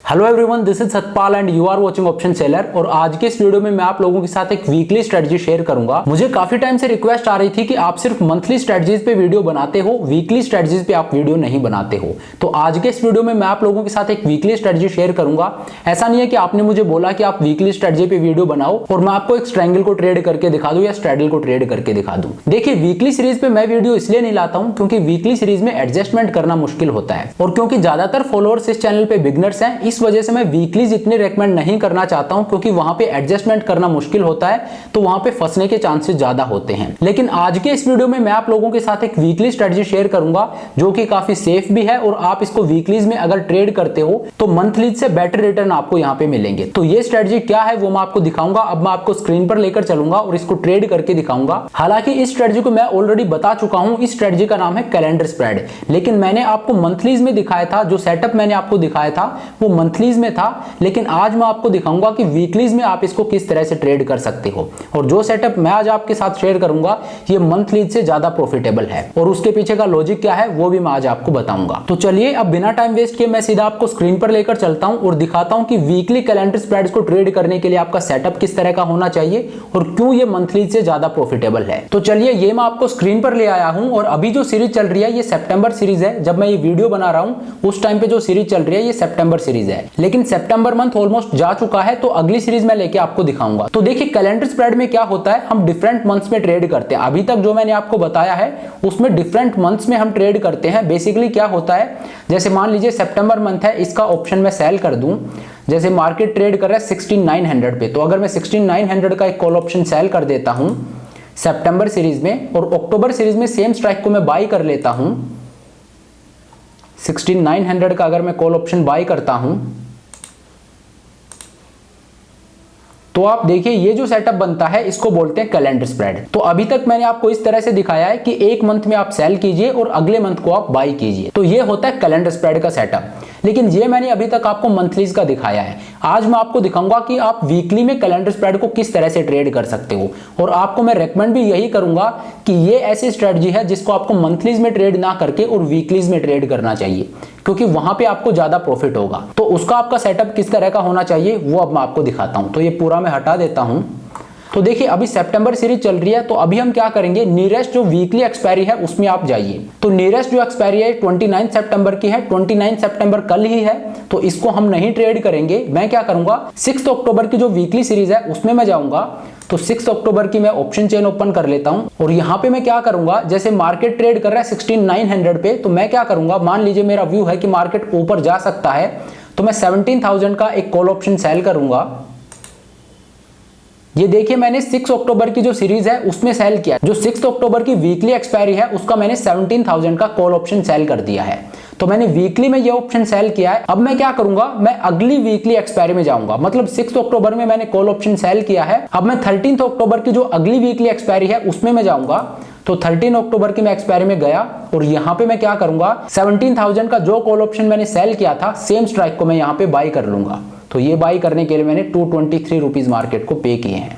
Hello everyone, this is Satpal and you are watching option seller. और आज के इस वीडियो में मैं आप लोगों के साथ एक वीकली स्ट्रेटजी शेयर करूंगा। मुझे काफी टाइम से रिक्वेस्ट आ रही थी कि आप सिर्फ मंथली स्ट्रेटजीज पे वीडियो बनाते हो, वीकली स्ट्रेटजीज पे आप वीडियो नहीं बनाते हो। तो आज के इस वीडियो में मैं आप लोगों के साथ एक वीकली स्ट्रेटजी शेयर करूंगा। ऐसा नहीं है कि आपने मुझे बोला कि आप वीकली स्ट्रेटजी पे वीडियो बनाओ और मैं आपको एक स्ट्रैंगल को ट्रेड करके दिखा दूं या स्ट्रैडल को ट्रेड करके दिखा दूं। देखिए, वीकली सीरीज पे मैं वीडियो इसलिए नहीं लाता हूं क्योंकि वीकली सीरीज में एडजस्टमेंट करना मुश्किल होता है और क्योंकि ज्यादातर फॉलोअर्स इस चैनल पे बिगनर्स हैं, इस वजह से मैं वीकली जितने रेकमेंड नहीं करना चाहता हूं क्योंकि वहां पे एडजस्टमेंट करना मुश्किल होता है, तो वहां पे फंसने के चांसेस ज्यादा होते हैं। लेकिन आज के इस वीडियो में मैं आप लोगों के साथ एक वीकली स्ट्रेटजी शेयर करूंगा जो कि काफी सेफ भी है और आप इसको वीकलीज में अगर ट्रेड करते हो तो मंथलीज से बेटर रिटर्न आपको यहां पे मिलेंगे। तो ये स्ट्रेटजी क्या है वो मैं आपको दिखाऊंगा। अब मैं आपको स्क्रीन पर लेकर चलूंगा और इसको ट्रेड करके दिखाऊंगा। हालांकि इस स्ट्रेटजी को मैं ऑलरेडी बता चुका हूं। इस स्ट्रेटजी का नाम है कैलेंडर स्प्रेड, लेकिन मैंने आपको मंथलीज में दिखाया था। जो सेटअप मैंने आपको दिखाया था वो मंथलीज में था, लेकिन आज मैं आपको दिखाऊंगा कि वीकलीज में आप इसको किस तरह से ट्रेड कर सकते हो। और जो सेटअप मैं आज आपके साथ शेयर करूंगा ये मंथलीज से ज्यादा प्रॉफिटेबल है और उसके पीछे का लॉजिक क्या है वो भी मैं आज आपको बताऊंगा। तो चलिए अब बिना टाइम वेस्ट किए मैं सीधा आपको स्क्रीन पर लेकर चलता हूं और दिखाता हूं कि वीकली कैलेंडर स्प्रेड्स को ट्रेड करने के लिए आपका सेटअप किस तरह का होना चाहिए और क्यों ये मंथलीज से ज्यादा प्रॉफिटेबल है। तो चलिए ये मैं आपको स्क्रीन पर ले आया हूं और अभी जो सीरीज चल रही है ये सितंबर सीरीज है। जब मैं ये वीडियो बना रहा हूं उस टाइम पे जो सीरीज चल रही है ये सितंबर सीरीज है, लेकिन सितंबर मंथ ऑलमोस्ट जा चुका है, तो अगली सीरीज में लेके आपको दिखाऊंगा। तो देखिए कैलेंडर स्प्रेड में क्या होता है, हम डिफरेंट मंथ्स में ट्रेड करते हैं। अभी तक जो मैंने आपको बताया है उसमें डिफरेंट मंथ्स में हम ट्रेड करते हैं। बेसिकली क्या होता है, जैसे मान लीजिए सितंबर मंथ है, इसका ऑप्शन मैं सेल कर दूं। जैसे मार्केट ट्रेड कर रहा है 16900 पे, तो अगर मैं 16900 का एक कॉल ऑप्शन सेल कर देता हूं सितंबर सीरीज में और अक्टूबर सीरीज में सेम स्ट्राइक को मैं बाई कर लेता हूं 16900 का, अगर मैं कॉल ऑप्शन बाई करता हूं तो आप देखिए ये जो सेटअप बनता है इसको बोलते हैं कैलेंडर स्प्रेड। तो अभी तक मैंने आपको इस तरह से दिखाया है कि एक मंथ में आप सेल कीजिए और अगले मंथ को आप बाई कीजिए, तो ये होता है कैलेंडर स्प्रेड का सेटअप। लेकिन ये मैंने अभी तक आपको मंथलीज का दिखाया है। आज मैं आपको दिखाऊंगा कि आप वीकली में कैलेंडर स्प्रेड को किस तरह से ट्रेड कर सकते हो और आपको मैं रेकमेंड भी यही करूंगा कि ये ऐसी स्ट्रेटजी है जिसको आपको मंथलीज में ट्रेड ना करके और वीकलीज में ट्रेड करना चाहिए, क्योंकि वहां पे आपको ज्यादा प्रॉफिट होगा। तो उसका आपका सेटअप किस तरह का होना चाहिए वो अब मैं आपको दिखाता हूं। तो ये पूरा मैं हटा देता हूं। तो देखिए अभी सितंबर सीरीज चल रही है, तो अभी हम क्या करेंगे, नियरेस्ट जो वीकली एक्सपायरी है उसमें आप जाइए। तो नियरेस्ट जो एक्सपायरी है 29 सितंबर की है, 29 सितंबर कल ही है, तो इसको हम नहीं ट्रेड करेंगे। मैं क्या करूंगा 6 अक्टूबर की जो वीकली सीरीज है उसमें मैं जाऊंगा। तो 6 अक्टूबर की मैं ऑप्शन चेन ओपन कर लेता हूं और यहां पे मैं क्या करूंगा, जैसे मार्केट ट्रेड कर रहा है 16900 पे, तो मैं क्या करूंगा, मान लीजिए मेरा व्यू है कि मार्केट ऊपर जा सकता है, तो मैं 17000 का एक कॉल ऑप्शन सेल करूंगा। ये देखिए मैंने 6 अक्टूबर की जो सीरीज है उसमें सेल किया। जो 6 अक्टूबर की वीकली एक्सपायरी है उसका मैंने 17000 का कॉल ऑप्शन सेल कर दिया है। तो मैंने वीकली में ये ऑप्शन सेल किया है। अब मैं क्या करूंगा, मैं अगली वीकली एक्सपायरी में जाऊंगा। मतलब 6 अक्टूबर में मैंने कॉल ऑप्शन सेल किया है, अब मैं 13 अक्टूबर की जो अगली वीकली एक्सपायरी है उसमें मैं जाऊंगा। तो 13 अक्टूबर की मैं एक्सपायरी में गया और यहां पे मैं क्या करूंगा 17000 का जो कॉल ऑप्शन मैंने सेल किया था सेम स्ट्राइक को मैं यहां पे बाई कर लूंगा। तो ये बाई करने के लिए मैंने 223 रुपीज मार्केट को पे किए हैं।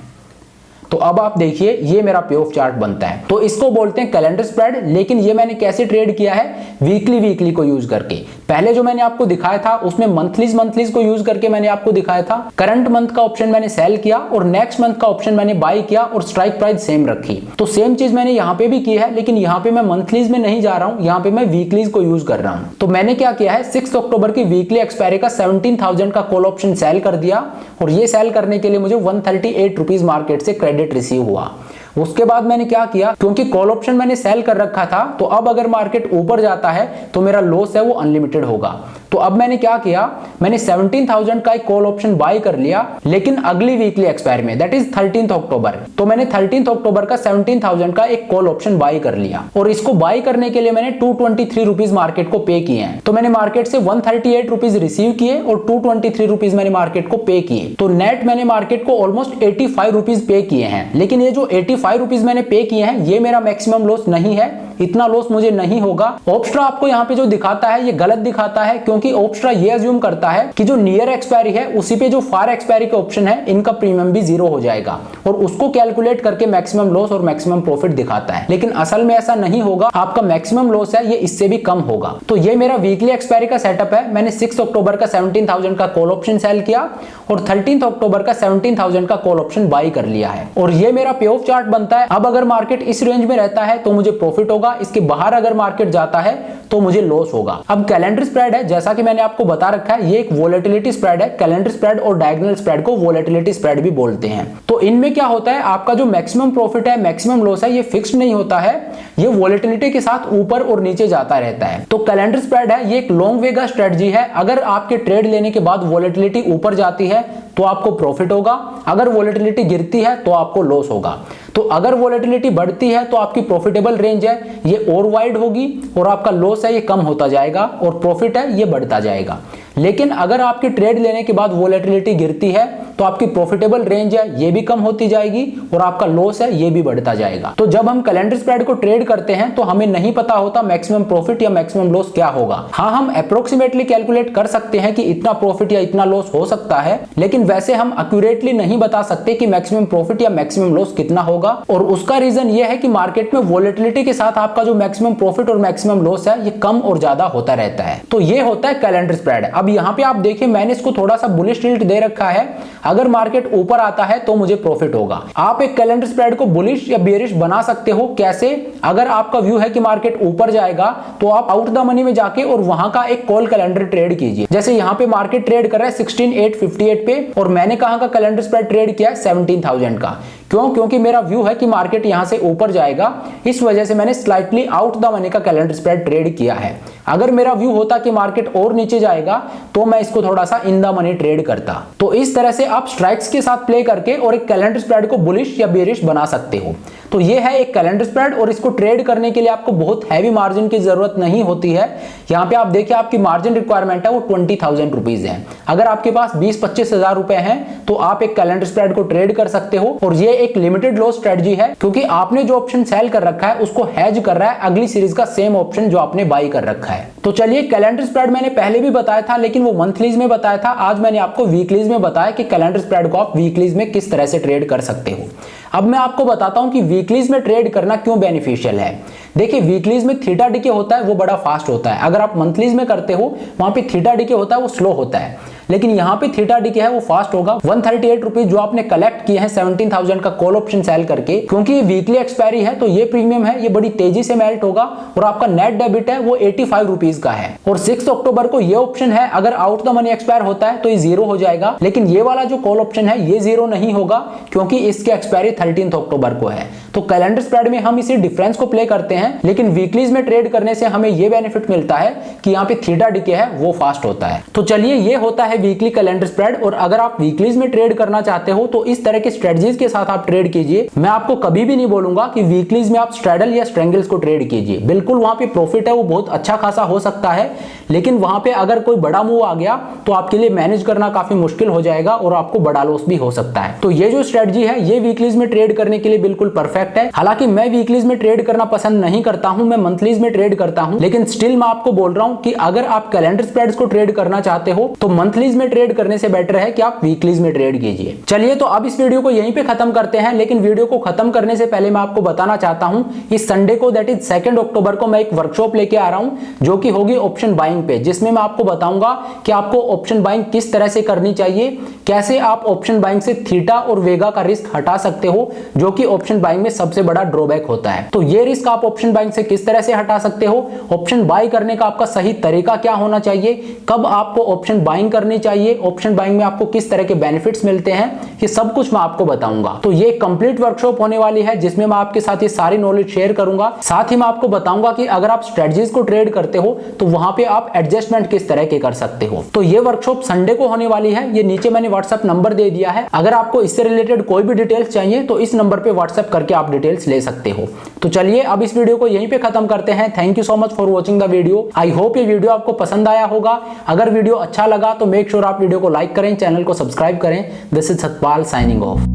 तो अब आप देखिए ये मेरा पे ऑफ चार्ट बनता है। तो इसको बोलते हैं कैलेंडर स्प्रेड। लेकिन ये मैंने कैसे ट्रेड किया है, वीकली को यूज करके। पहले जो मैंने आपको दिखाया था उसमें मंथलीज को यूज करके मैंने आपको दिखाया था। करंट मंथ का ऑप्शन मैंने सेल किया और नेक्स्ट मंथ का ऑप्शन मैंने बाई किया और स्ट्राइक प्राइस सेम रखी। तो सेम चीज मैंने यहाँ पे भी की है, लेकिन यहाँ पे मैं मंथलीज में नहीं जा रहा हूँ, यहाँ पे मैं वीकलीज को यूज कर रहा हूँ। तो मैंने क्या किया है 6 अक्टूबर की वीकली एक्सपायरी का 17000 का कॉल ऑप्शन सेल कर दिया और ये सेल करने के लिए मुझे 138 रुपीज मार्केट से क्रेडिट रिसीव हुआ। उसके बाद मैंने क्या किया, क्योंकि कॉल ऑप्शन मैंने सेल कर रखा था, तो अब अगर मार्केट ऊपर जाता है तो मेरा लॉस है वो अनलिमिटेड होगा। तो अब मैंने क्या किया, मैंने 17000 का एक कॉल ऑप्शन बाय कर लिया, लेकिन अगली वीकली एक्सपायरी में, दैट इज 13 अक्टूबर। तो मैंने 13 अक्टूबर का 17000 का एक कॉल ऑप्शन बाय कर लिया और इसको बाय करने के लिए मैंने 223 रुपीज मार्केट को पे किए हैं। तो मैंने मार्केट से 138 रुपीज रिसीव किए और 223 रुपीज मैंने मार्केट को पे किए। तो नेट मैंने मार्केट को ऑलमोस्ट 85 रुपीज पे किए हैं। लेकिन ये जो 85 रुपीज मैंने पे किए हैं ये मेरा मैक्सिमम लॉस नहीं है, इतना लॉस मुझे नहीं होगा। ऑप्स्ट्रा आपको यहाँ पे जो दिखाता है ये गलत दिखाता है, क्योंकि क्योंकि ऑप्स्ट्रा ये अज्यूम करता है कि जो नियर एक्सपायरी है उसी पे जो फार एक्सपायरी के ऑप्शन है इनका प्रीमियम भी 0 हो जाएगा और उसको कैलकुलेट करके मैक्सिमम लॉस और मैक्सिमम प्रॉफिट दिखाता है। लेकिन असल में ऐसा नहीं होगा, आपका मैक्सिमम लॉस है ये इससे भी कम होगा। तो ये मेरा वीकली एक्सपायरी का सेटअप है। मैंने 6 अक्टूबर का 17,000 का कॉल ऑप्शन सेल किया और 13 अक्टूबर का 17,000 का कॉल ऑप्शन बाई कर लिया है और ये मेरा पे ऑफ चार्ट बनता है। अब अगर मार्केट इस रेंज में रहता है तो मुझे प्रॉफिट होगा, इसके बाहर अगर मार्केट जाता है तो मुझे लॉस होगा। अब कैलेंडर स्प्रेड है, जैसा कि मैंने आपको बता रखा है, ये एक वोलेटिलिटी स्प्रेड है। कैलेंडर स्प्रेड और डायगोनल स्प्रेड को वोलेटिलिटी स्प्रेड भी बोलते हैं। तो इनमें क्या होता है, आपका जो मैक्सिमम प्रॉफिट है, मैक्सिमम लॉस है, ये फिक्स्ड नहीं होता है, ये वोलेटिलिटी के साथ ऊपर और नीचे जाता रहता है। तो कैलेंडर स्प्रेड है, ये एक लॉन्ग वे का स्ट्रेटजी है। अगर आपके ट्रेड लेने के बाद वोलेटिलिटी ऊपर जाती है तो आपको प्रॉफिट होगा, अगर वोलेटिलिटी गिरती है तो आपको लॉस होगा। तो अगर वोलेटिलिटी बढ़ती है तो आपकी प्रॉफिटेबल रेंज है ये और वाइड होगी और आपका लॉस है ये कम होता जाएगा और प्रॉफिट है ये बढ़ता जाएगा। लेकिन अगर आपकी ट्रेड लेने के बाद वोलेटिलिटी गिरती है तो आपकी प्रॉफिटेबल रेंज है ये भी कम होती जाएगी और आपका लॉस है ये भी बढ़ता जाएगा। तो जब हम कैलेंडर स्प्रेड को ट्रेड करते हैं तो हमें नहीं पता होता मैक्सिमम प्रॉफिट या मैक्सिमम लॉस क्या होगा। हाँ, हम अप्रोक्सीमेटली कैलकुलेट कर सकते हैं कि इतना प्रॉफिट या इतना लॉस हो सकता है, लेकिन वैसे हम एक्यूरेटली नहीं बता सकते कि मैक्सिमम प्रॉफिट या मैक्सिमम लॉस कितना होगा। और उसका रीजन ये है कि मार्केट में वोलेटिलिटी के साथ आपका जो मैक्सिमम प्रॉफिट और मैक्सिमम लॉस है ये कम और ज्यादा होता रहता है। तो ये होता है कैलेंडर स्प्रेड। अब यहाँ पे आप देखिए मैंने इसको थोड़ा सा बुलिश टिल्ट दे रखा है। अगर मार्केट ऊपर आता है तो मुझे प्रॉफिट होगा। आप एक कैलेंडर स्प्रेड को बुलिश या बेरिश बना सकते हो। कैसे? अगर आपका व्यू है कि मार्केट ऊपर जाएगा तो आप आउट द मनी में जाके और वहां का एक कॉल कैलेंडर ट्रेड कीजिए। जैसे यहाँ पे मार्केट ट्रेड कर रहा है 16,858 पे और मैंने कहां का कैलेंडर स्प्रेड ट्रेड किया है 17,000 का। क्यों? क्योंकि मेरा व्यू है कि मार्केट यहां से ऊपर जाएगा, इस वजह से मैंने स्लाइटली आउट द मनी का कैलेंडर स्प्रेड ट्रेड किया है। अगर मेरा व्यू होता कि मार्केट और नीचे जाएगा तो मैं इसको थोड़ा सा इन द मनी ट्रेड करता। तो इस तरह से आप स्ट्राइक्स के साथ प्ले करके और एक कैलेंडर स्प्रेड को बुलिश या बेरिश बना सकते हो। तो ये है एक कैलेंडर स्प्रेड और इसको ट्रेड करने के लिए आपको बहुत हैवी मार्जिन की जरूरत नहीं होती है। यहाँ पे आप देखिए आपकी मार्जिन रिक्वायरमेंट है वो 20,000 रुपीज है। अगर आपके पास 20-25 हजार रुपए हैं तो आप एक कैलेंडर स्प्रेड को ट्रेड कर सकते हो और ये एक लिमिटेड लॉस स्ट्रेटजी है क्योंकि आपने जो ऑप्शन सेल कर रखा है उसको हेज कर रहा है अगली सीरीज का सेम ऑप्शन जो आपने बाई कर रखा है। तो चलिए, कैलेंडर स्प्रेड मैंने पहले भी बताया था लेकिन वो मंथलीज में बताया था। आज मैंने आपको वीकलीज में बताया कि कैलेंडर स्प्रेड को आप वीकलीज में किस तरह से ट्रेड कर सकते हो। अब मैं आपको बताता हूं कि वीकलीज में ट्रेड करना क्यों बेनिफिशियल है। देखिए, वीकलीज में थीटा डीके होता है वो बड़ा फास्ट होता है। अगर आप मंथलीज में करते हो वहां पे थीटा डीके होता है वो स्लो होता है, लेकिन यहाँ पे थीटा डीके है वो फास्ट होगा। 138 रुपीज जो आपने कलेक्ट किए हैं 17,000 का कॉल ऑप्शन सेल करके, क्योंकि ये वीकली एक्सपायरी है तो ये प्रीमियम है ये बड़ी तेजी से मेल्ट होगा और आपका नेट डेबिट है वो 85 रुपीज का है। और 6 अक्टूबर को ये ऑप्शन है, अगर आउट द मनी एक्सपायर होता है तो ये 0 हो जाएगा, लेकिन ये वाला जो कॉल ऑप्शन है ये 0 नहीं होगा क्योंकि इसकी एक्सपायरी 13 अक्टूबर को है। तो कैलेंडर स्प्रेड में हम इसी डिफरेंस को प्ले करते हैं, लेकिन वीकलीज में ट्रेड करने से हमें ये बेनिफिट मिलता है कि यहाँ पे थीटा डीके है वो फास्ट होता है। तो चलिए, ये होता है वीकली कैलेंडर स्प्रेड। और अगर आप वीकलीज में ट्रेड करना चाहते हो तो इस तरह के स्ट्रेटजीज के साथ आप ट्रेड कीजिए। मैं आपको कभी भी नहीं बोलूंगा कि वीकलीज में आप स्ट्रैडल या स्ट्रेंगल्स को ट्रेड कीजिए। बिल्कुल वहां पे प्रॉफिट है वो बहुत अच्छा खासा हो सकता है, लेकिन वहां पे अगर कोई बड़ा मूव आ गया तो आपके लिए मैनेज करना काफी मुश्किल हो जाएगा और आपको बड़ा लॉस भी हो सकता है। तो ये जो स्ट्रेटजी है ये वीकलीज में ट्रेड करने के लिए बिल्कुल परफेक्ट है। हालांकि मैं वीकलीज में ट्रेड करना पसंद नहीं करता हूं, मैं मंथलीज में ट्रेड करता हूं, लेकिन स्टिल मैं आपको बोल रहा हूं कि अगर आप कैलेंडर स्प्रेड्स को ट्रेड करना चाहते हो तो मंथलीज में ट्रेड करने से बेटर है कि आप वीकलीज में ट्रेड कीजिए। चलिए, तो अब इस वीडियो को यहीं पे खत्म करते हैं, लेकिन वीडियो को खत्म करने से पहले मैं आपको बताना चाहता हूं इस संडे को दैट इज 2 अक्टूबर को मैं एक वर्कशॉप लेके आ रहा हूं जो कि होगी ऑप्शन बाइंग पे, जिसमें मैं आपको बताऊंगा कि आपको ऑप्शन बाइंग किस तरह से करनी चाहिए, कैसे आप ऑप्शन बाइंग से थीटा और वेगा का रिस्क हटा सकते हो जो कि ऑप्शन बाइंग में सबसे बड़ा ड्रॉबैक होता है। तो ये रिस्क आप ऑप्शन बाइंग से किस तरह से हटा सकते हो, ऑप्शन बाय करने का आपका सही तरीका क्या होना चाहिए, कब आपको ऑप्शन बाइंग करनी चाहिए, ऑप्शन बाइंग में आपको किस तरह के बेनिफिट्स मिलते हैं, ये सब कुछ मैं आपको बताऊंगा। तो ये कंप्लीट वर्कशॉप होने वाली है जिसमें मैं आपके साथ ये सारी नॉलेज शेयर करूंगा। साथ ही मैं आपको बताऊंगा कि अगर आप स्ट्रेटजीज को ट्रेड करते हो तो वहां पे आप एडजस्टमेंट किस तरह के कर सकते हो। तो ये वर्कशॉप संडे को होने वाली है। ये नीचे मैंने व्हाट्सएप नंबर दे दिया है, अगर आपको इससे रिलेटेड कोई भी डिटेल्स चाहिए तो इस नंबर पे व्हाट्सएप करके आप डिटेल्स ले सकते हो। तो चलिए, अब इस वीडियो को यहीं पे खत्म करते हैं। Thank you so much for watching the video. I hope ये वीडियो आपको पसंद आया होगा। अगर वीडियो अच्छा लगा तो मेक श्योर आप वीडियो को लाइक करें, चैनल को सब्सक्राइब करें। This is Satpal signing off.